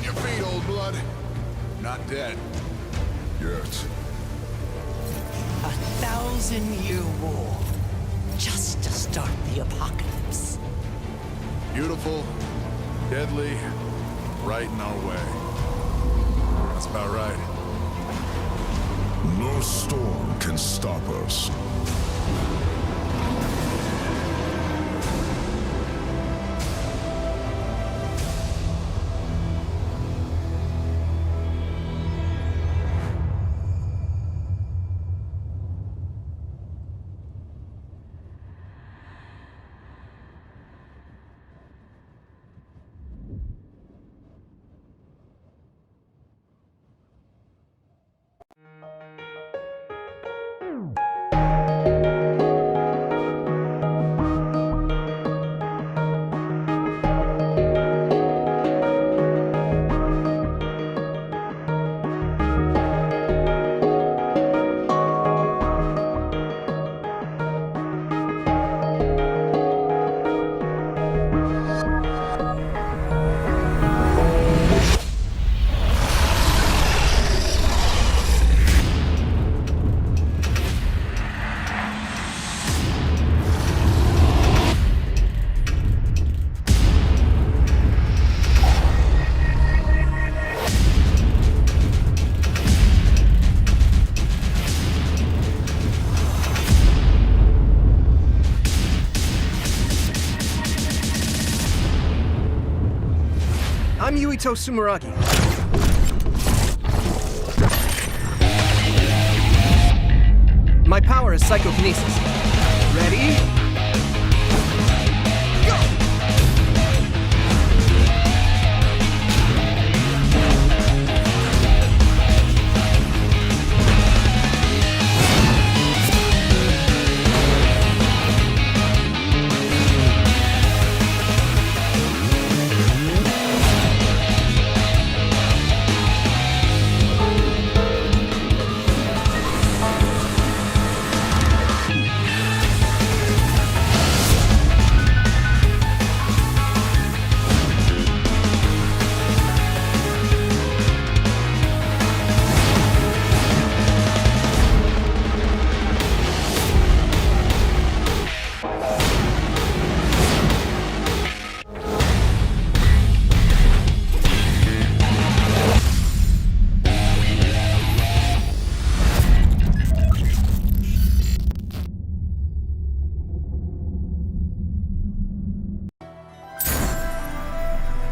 on your feet, old blood. Not dead. Yet. 1,000-year war. Just to start the apocalypse. Beautiful, deadly, right in our way. That's about right. No storm can stop us. I'm Yuito Sumeragi. My power is psychokinesis. Ready? Go!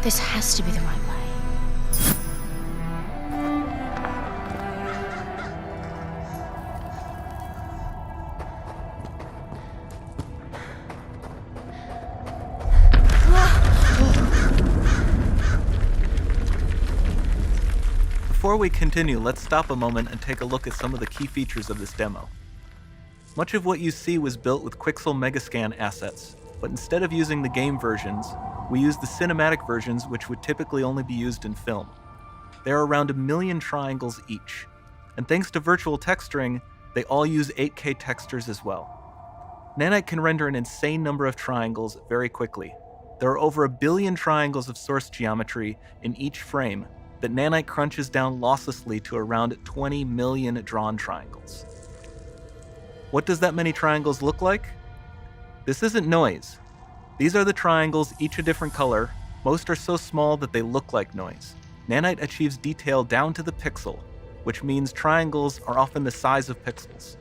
This has to be the right way. Before we continue, let's stop a moment and take a look at some of the key features of this demo. Much of what you see was built with Quixel Megascan assets, but instead of using the game versions, we used the cinematic versions, which would typically only be used in film. There are around 1 million triangles each, and thanks to virtual texturing, they all use 8K textures as well. Nanite can render an insane number of triangles very quickly. There are over 1 billion triangles of source geometry in each frame that Nanite crunches down losslessly to around 20 million drawn triangles. What does that many triangles look like? This isn't noise. These are the triangles, each a different color. Most are so small that they look like noise. Nanite achieves detail down to the pixel, which means triangles are often the size of pixels.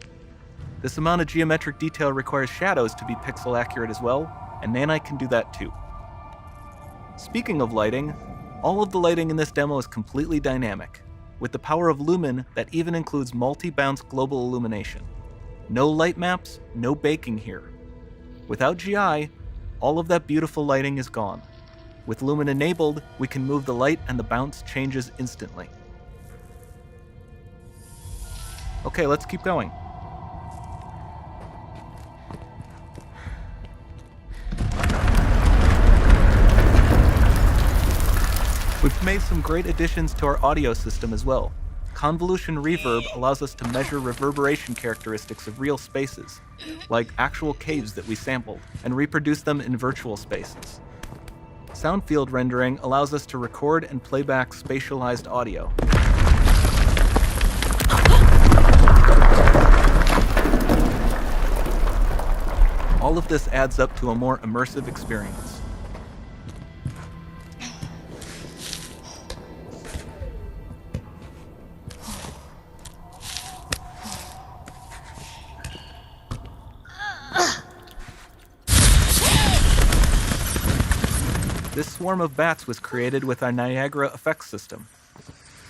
This amount of geometric detail requires shadows to be pixel accurate as well, and Nanite can do that too. Speaking of lighting, all of the lighting in this demo is completely dynamic, with the power of Lumen that even includes multi-bounce global illumination. No light maps, no baking here. Without GI, all of that beautiful lighting is gone. With Lumen enabled, we can move the light and the bounce changes instantly. Okay, let's keep going. We've made some great additions to our audio system as well. Convolution reverb allows us to measure reverberation characteristics of real spaces, like actual caves that we sampled, and reproduce them in virtual spaces. Sound field rendering allows us to record and play back spatialized audio. All of this adds up to a more immersive experience. This swarm of bats was created with our Niagara effects system.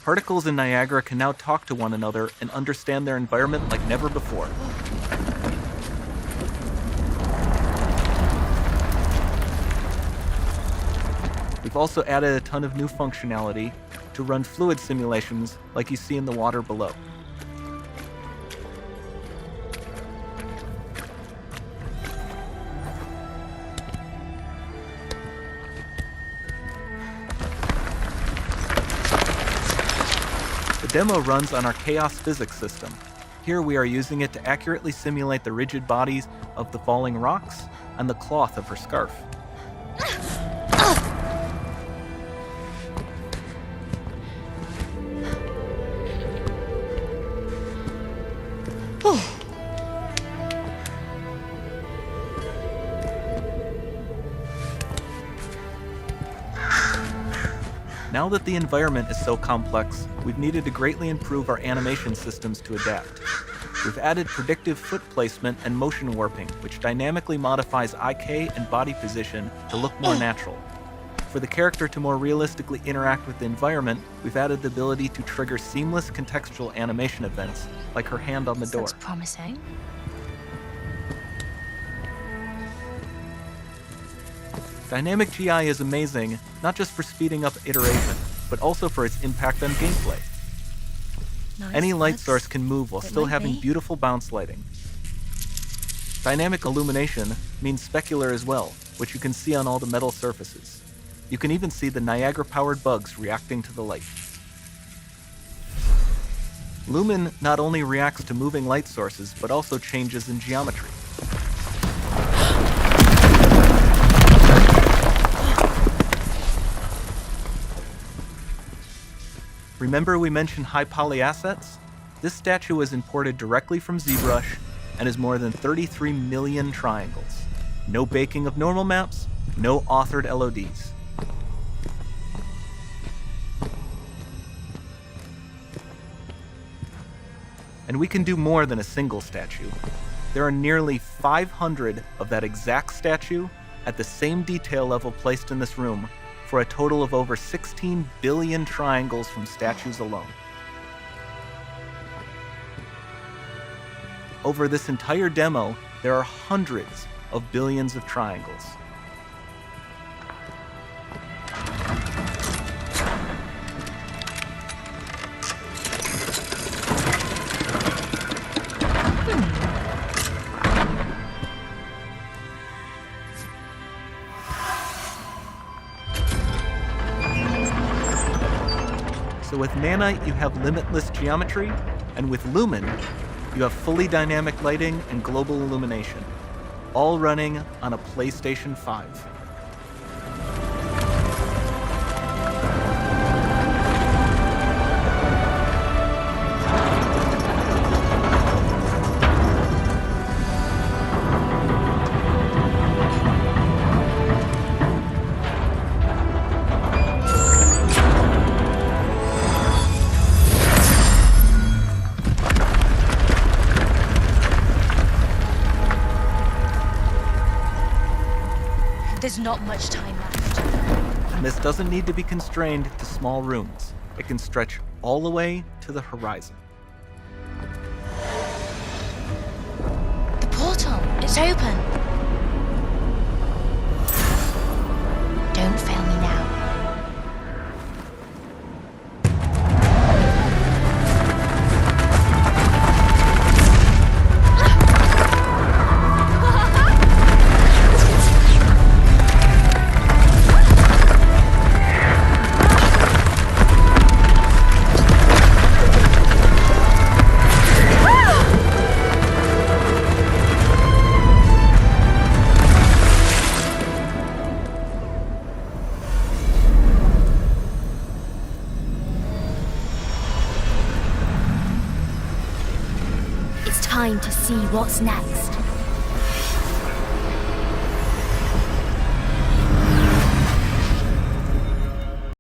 Particles in Niagara can now talk to one another and understand their environment like never before. We've also added a ton of new functionality to run fluid simulations like you see in the water below. The demo runs on our Chaos Physics system. Here we are using it to accurately simulate the rigid bodies of the falling rocks and the cloth of her scarf. Now that the environment is so complex, we've needed to greatly improve our animation systems to adapt. We've added predictive foot placement and motion warping, which dynamically modifies IK and body position to look more natural. For the character to more realistically interact with the environment, we've added the ability to trigger seamless contextual animation events, like her hand on the door. Looks promising. Dynamic GI is amazing, not just for speeding up iteration, but also for its impact on gameplay. Nice Any light looks. source can move while It still might having be. beautiful bounce lighting. Dynamic illumination means specular as well, which you can see on all the metal surfaces. You can even see the Niagara-powered bugs reacting to the light. Lumen not only reacts to moving light sources, but also changes in geometry. Remember we mentioned high poly assets? This statue was imported directly from ZBrush and is more than 33 million triangles. No baking of normal maps, no authored LODs. And we can do more than a single statue. There are nearly 500 of that exact statue at the same detail level placed in this room, for a total of over 16 billion triangles from statues alone. Over this entire demo, there are hundreds of billions of triangles. So with Nanite, you have limitless geometry, and with Lumen, you have fully dynamic lighting and global illumination, all running on a PlayStation 5. There's not much time left. And this doesn't need to be constrained to small rooms. It can stretch all the way to the horizon. The portal, it's open. Don't fail me now. see what's next.